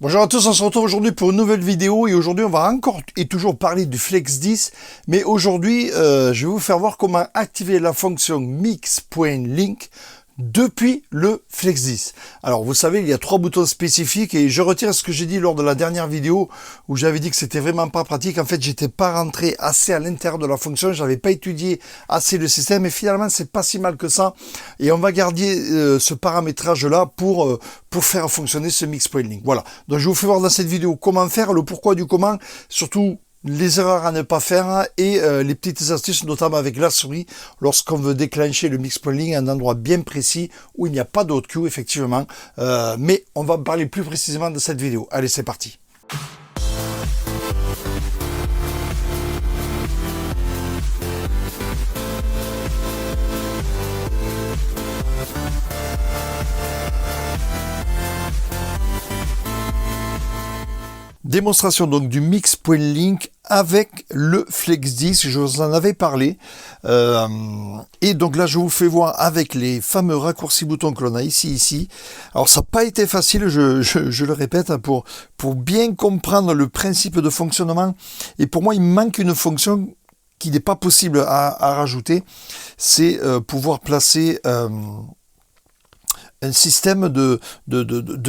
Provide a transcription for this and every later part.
Bonjour à tous, on se retrouve aujourd'hui pour une nouvelle vidéo et aujourd'hui on va encore et toujours parler du Flex 10, mais aujourd'hui je vais vous faire voir comment activer la fonction Mix.Link depuis le Flex 10. Alors vous savez, il y a 3 boutons spécifiques et je retire ce que j'ai dit lors de la dernière vidéo où j'avais dit que c'était vraiment pas pratique. En fait, j'étais pas rentré assez à l'intérieur de la fonction, j'avais pas étudié assez le système et finalement c'est pas si mal que ça. Et on va garder ce paramétrage là pour faire fonctionner ce Mix.Link. Voilà. Donc je vous fais voir dans cette vidéo comment faire, le pourquoi du comment, surtout les erreurs à ne pas faire et les petites astuces, notamment avec la souris, lorsqu'on veut déclencher le Mix.Link à un endroit bien précis où il n'y a pas d'autre queue, effectivement. Mais on va parler plus précisément de cette vidéo. Allez, c'est parti. Démonstration donc du Mix.Link avec le Flex 10, je vous en avais parlé. Et donc là, je vous fais voir avec les fameux raccourcis boutons que l'on a ici. Alors ça n'a pas été facile, je le répète, pour bien comprendre le principe de fonctionnement. Et pour moi, il manque une fonction qui n'est pas possible à rajouter. C'est pouvoir placer un système de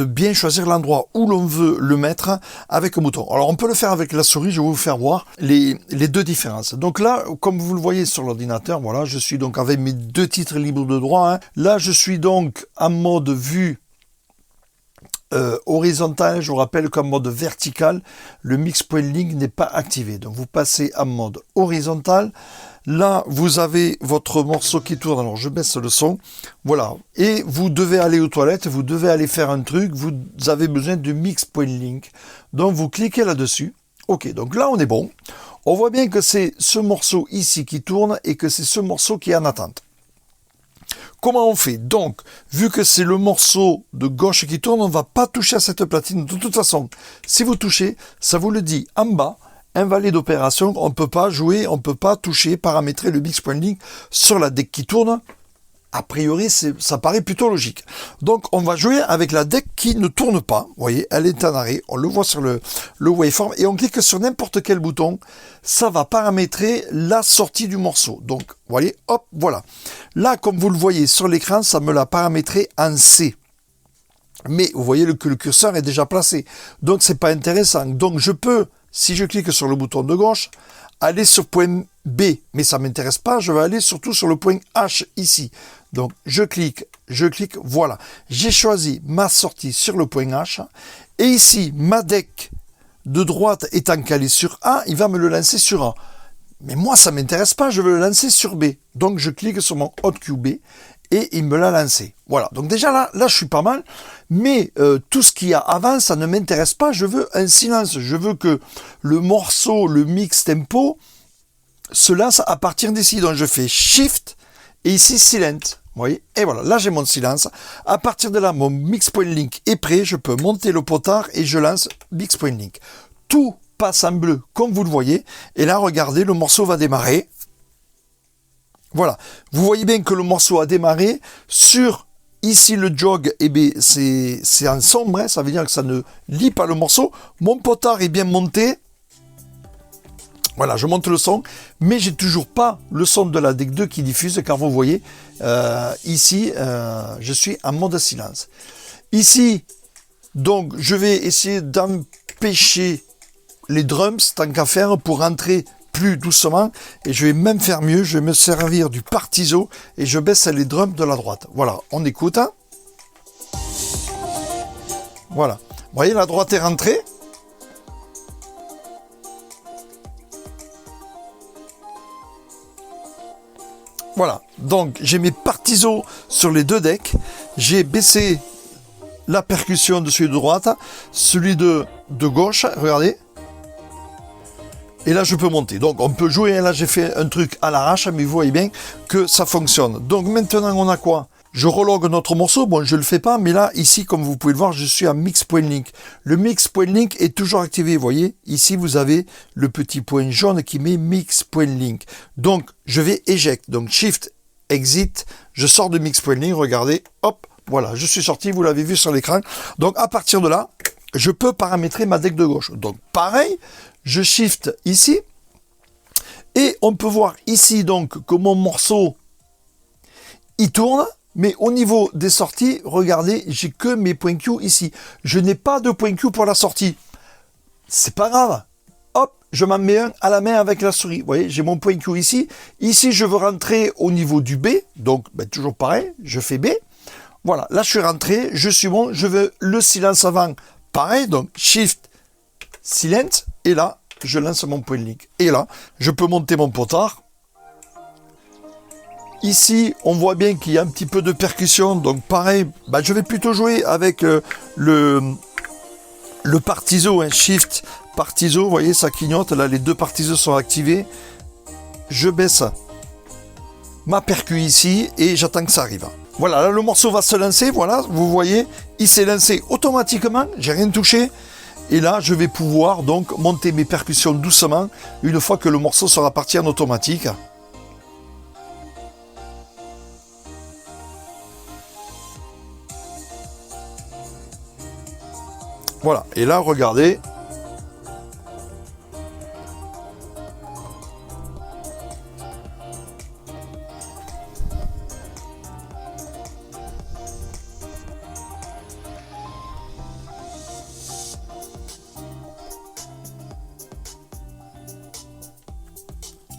bien choisir l'endroit où l'on veut le mettre avec un bouton. Alors on peut le faire avec la souris, je vais vous faire voir les deux différences. Donc là, comme vous le voyez sur l'ordinateur, voilà, je suis donc avec mes 2 titres libres de droit. Là, je suis donc en mode vue horizontal. Je vous rappelle qu'en mode vertical, le Mix.Link n'est pas activé. Donc vous passez en mode horizontal. Là, vous avez votre morceau qui tourne. Alors, je baisse le son. Voilà. Et vous devez aller aux toilettes, vous devez aller faire un truc. Vous avez besoin du Mix.Link. Donc, vous cliquez là-dessus. OK, donc là, on est bon. On voit bien que c'est ce morceau ici qui tourne et que c'est ce morceau qui est en attente. Comment on fait? Donc, vu que c'est le morceau de gauche qui tourne, on ne va pas toucher à cette platine. De toute façon, si vous touchez, ça vous le dit en bas. Invalide opération, on ne peut pas jouer, on ne peut pas toucher, paramétrer le Mix.Link sur la deck qui tourne. A priori, ça paraît plutôt logique. Donc, on va jouer avec la deck qui ne tourne pas. Vous voyez, elle est en arrêt. On le voit sur le waveform. Et on clique sur n'importe quel bouton. Ça va paramétrer la sortie du morceau. Donc, vous voyez, hop, voilà. Là, comme vous le voyez sur l'écran, ça me l'a paramétré en C. Mais vous voyez que le curseur est déjà placé. Donc, c'est pas intéressant. Donc, je peux, si je clique sur le bouton de gauche, aller sur point B. Mais ça ne m'intéresse pas. Je vais aller surtout sur le point H ici. Donc, je clique, voilà. J'ai choisi ma sortie sur le point H. Et ici, ma deck de droite étant calée sur A, il va me le lancer sur A. Mais moi, ça ne m'intéresse pas. Je veux le lancer sur B. Donc, je clique sur mon Hotkeys B. Et il me l'a lancé. Voilà. Donc déjà là, je suis pas mal. Mais tout ce qu'il y a avant, ça ne m'intéresse pas. Je veux un silence. Je veux que le morceau, le mix tempo, se lance à partir d'ici. Donc je fais Shift et ici Silent. Vous voyez? Et voilà. Là, j'ai mon silence. À partir de là, mon Mix.Link est prêt. Je peux monter le potard et je lance Mix.Link. Tout passe en bleu, comme vous le voyez. Et là, regardez, le morceau va démarrer. Voilà, vous voyez bien que le morceau a démarré. Sur ici le jog, eh bien, c'est en sombre, hein, ça veut dire que ça ne lit pas le morceau. Mon potard est bien monté. Voilà, je monte le son, mais j'ai toujours pas le son de la deck 2 qui diffuse, car vous voyez, ici, je suis en mode silence. Ici, donc, je vais essayer d'empêcher les drums, tant qu'à faire, pour rentrer plus doucement, et je vais même faire mieux, je vais me servir du partiso et je baisse les drums de la droite. Voilà, on écoute. Hein. Voilà, vous voyez, la droite est rentrée. Voilà, donc j'ai mes partisos sur les 2 decks, j'ai baissé la percussion de celui de droite, celui de gauche, regardez. Et là, je peux monter. Donc, on peut jouer. Là, j'ai fait un truc à l'arrache, mais vous voyez bien que ça fonctionne. Donc, maintenant, on a quoi? Je relogue notre morceau. Bon, je ne le fais pas, mais là, ici, comme vous pouvez le voir, je suis à Mix.Link. Le Mix.Link est toujours activé. Vous voyez, ici, vous avez le petit point jaune qui met Mix.Link. Donc, je vais éjecter. Donc, Shift, Exit. Je sors de Mix.Link. Regardez, hop, voilà, je suis sorti. Vous l'avez vu sur l'écran. Donc, à partir de là, je peux paramétrer ma deck de gauche. Donc pareil, je shift ici, et on peut voir ici donc que mon morceau, il tourne, mais au niveau des sorties, regardez, j'ai que mes points Q ici. Je n'ai pas de point Q pour la sortie. C'est pas grave. Hop, je m'en mets un à la main avec la souris. Vous voyez, j'ai mon point Q ici. Ici, je veux rentrer au niveau du B. Donc, toujours pareil, je fais B. Voilà, là, je suis rentré, je suis bon. Je veux le silence avant. Pareil, donc, Shift, Silence. Et là, je lance mon point link. Et là, je peux monter mon potard. Ici, on voit bien qu'il y a un petit peu de percussion, donc pareil, je vais plutôt jouer avec le partizo, Shift partizo, vous voyez, ça clignote, là les deux partizos sont activés. Je baisse ma percu ici et j'attends que ça arrive. Voilà, là le morceau va se lancer, voilà, vous voyez, il s'est lancé automatiquement, j'ai rien touché. Et là, je vais pouvoir donc monter mes percussions doucement, une fois que le morceau sera parti en automatique. Voilà, et là, regardez.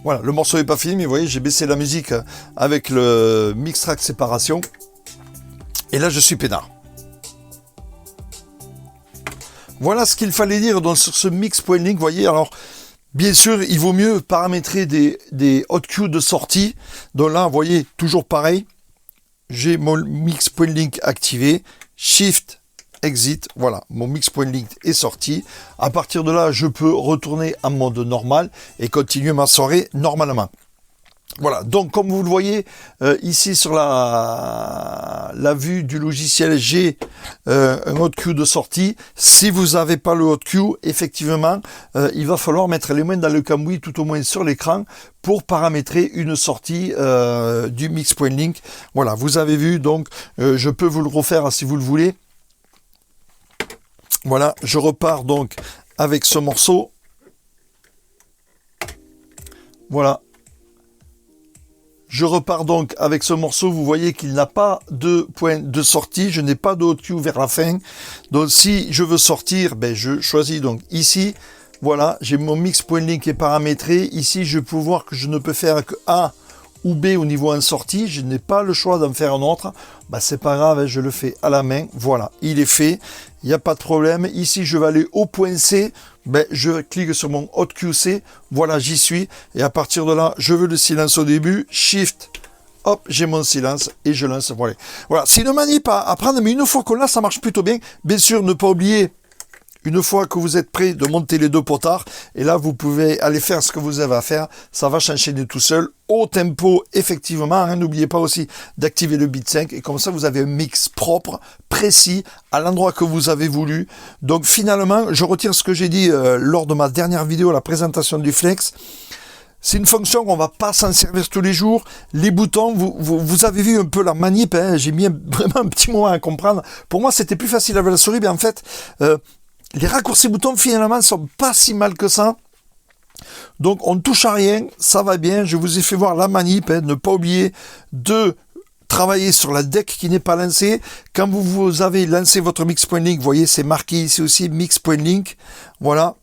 Voilà, le morceau n'est pas fini, mais vous voyez, j'ai baissé la musique avec le mix track séparation. Et là, je suis peinard. Voilà ce qu'il fallait dire donc, sur ce mix.link. Vous voyez, alors, bien sûr, il vaut mieux paramétrer des hotkeys de sortie. Donc là, vous voyez, toujours pareil. J'ai mon mix.link activé. Shift, Exit. Voilà, mon mix.link est sorti. À partir de là, je peux retourner en mode normal et continuer ma soirée normalement. Voilà, donc comme vous le voyez ici sur la vue du logiciel, j'ai un hotcue de sortie. Si vous n'avez pas le hotcue, effectivement, il va falloir mettre les mains dans le cambouis, tout au moins sur l'écran, pour paramétrer une sortie du mix.link. Voilà, vous avez vu, donc je peux vous le refaire si vous le voulez. Voilà, je repars donc avec ce morceau. Voilà. Je repars donc avec ce morceau, vous voyez qu'il n'a pas de point de sortie, je n'ai pas de hotcue vers la fin. Donc si je veux sortir, je choisis donc ici, voilà, j'ai mon mix.link qui est paramétré. Ici, je peux voir que je ne peux faire que A ou B au niveau en sortie, je n'ai pas le choix d'en faire un autre. C'est pas grave, je le fais à la main, voilà, il est fait, il n'y a pas de problème. Ici, je vais aller au point C, je clique sur mon hotcue C, voilà, j'y suis, et à partir de là, je veux le silence au début, Shift, hop, j'ai mon silence, et je lance, voilà. Voilà, c'est une manip à apprendre, mais une fois qu'on l'a, ça marche plutôt bien. Bien sûr, ne pas oublier, une fois que vous êtes prêt, de monter les deux potards, et là, vous pouvez aller faire ce que vous avez à faire, ça va s'enchaîner tout seul, au tempo, effectivement, n'oubliez pas aussi d'activer le beat 5, et comme ça, vous avez un mix propre, précis, à l'endroit que vous avez voulu. Donc, finalement, je retire ce que j'ai dit lors de ma dernière vidéo, la présentation du Flex. C'est une fonction qu'on va pas s'en servir tous les jours. Les boutons, vous avez vu un peu la manip, j'ai mis vraiment un petit moment à comprendre. Pour moi, c'était plus facile avec la souris, mais en fait... les raccourcis boutons finalement sont pas si mal que ça. Donc on ne touche à rien, ça va bien. Je vous ai fait voir la manip, ne pas oublier de travailler sur la deck qui n'est pas lancée. Quand vous avez lancé votre mix.link, vous voyez c'est marqué ici aussi mix.link. Voilà,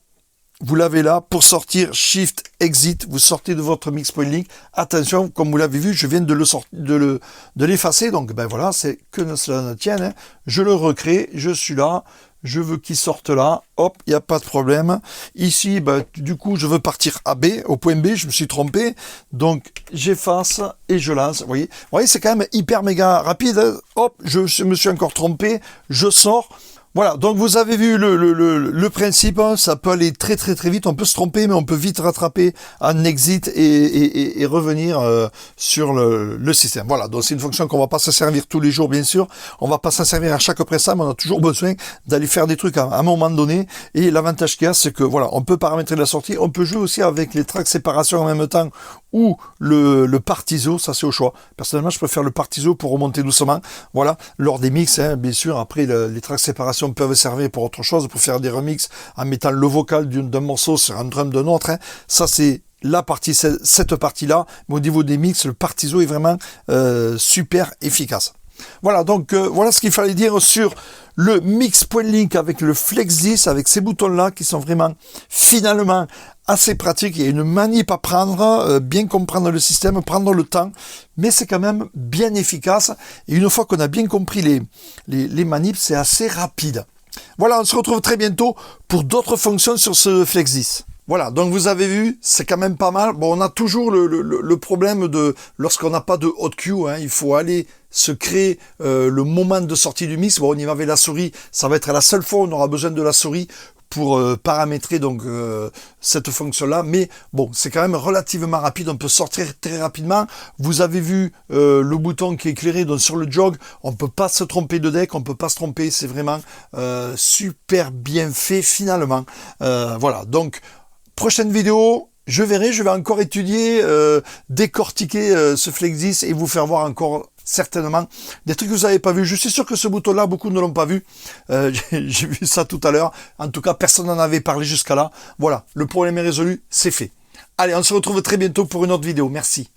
vous l'avez là. Pour sortir, Shift, Exit, vous sortez de votre mix.link. Attention, comme vous l'avez vu, je viens de l'effacer. Donc voilà, c'est que cela ne tienne. Je le recrée, je suis là. Je veux qu'il sorte là, hop, il n'y a pas de problème. Ici, du coup, je veux partir à B, au point B, je me suis trompé. Donc, j'efface et je lance. Vous voyez, c'est quand même hyper méga rapide. Hein. Hop, je me suis encore trompé, je sors. Voilà, donc vous avez vu le principe, hein, ça peut aller très très très vite, on peut se tromper, mais on peut vite rattraper un exit et revenir sur le système. Voilà, donc c'est une fonction qu'on va pas se servir tous les jours, bien sûr, on va pas s'en servir à chaque presta, mais on a toujours besoin d'aller faire des trucs à un moment donné, et l'avantage qu'il y a, c'est que voilà, on peut paramétrer la sortie, on peut jouer aussi avec les tracks séparation en même temps, ou le partiso, ça c'est au choix. Personnellement, je préfère le partiso pour remonter doucement. Voilà, lors des mix, hein, bien sûr. Après, les tracks séparation peuvent servir pour autre chose, pour faire des remixes en mettant le vocal d'un morceau sur un drum d'un autre. Hein. Ça, c'est la partie, cette partie-là. Mais au niveau des mix, le partiso est vraiment super efficace. Voilà, donc voilà ce qu'il fallait dire sur le Mix.link avec le Flex 10, avec ces boutons-là qui sont vraiment finalement assez pratiques. Il y a une manip à prendre, bien comprendre le système, prendre le temps, mais c'est quand même bien efficace. Et une fois qu'on a bien compris les manips, c'est assez rapide. Voilà, on se retrouve très bientôt pour d'autres fonctions sur ce Flex 10. Voilà, donc vous avez vu, c'est quand même pas mal. Bon, on a toujours le problème de, lorsqu'on n'a pas de hot queue, hein, il faut aller se créer le moment de sortie du mix. Bon, on y va avec la souris, ça va être la seule fois où on aura besoin de la souris pour paramétrer donc cette fonction-là. Mais bon, c'est quand même relativement rapide, on peut sortir très rapidement. Vous avez vu le bouton qui est éclairé donc sur le jog, on peut pas se tromper de deck, on peut pas se tromper, c'est vraiment super bien fait finalement. Voilà, donc prochaine vidéo, je vais encore étudier, décortiquer ce Flex 10 et vous faire voir encore certainement des trucs que vous n'avez pas vu. Je suis sûr que ce bouton-là, beaucoup ne l'ont pas vu. J'ai vu ça tout à l'heure. En tout cas, personne n'en avait parlé jusqu'à là. Voilà, le problème est résolu, c'est fait. Allez, on se retrouve très bientôt pour une autre vidéo. Merci.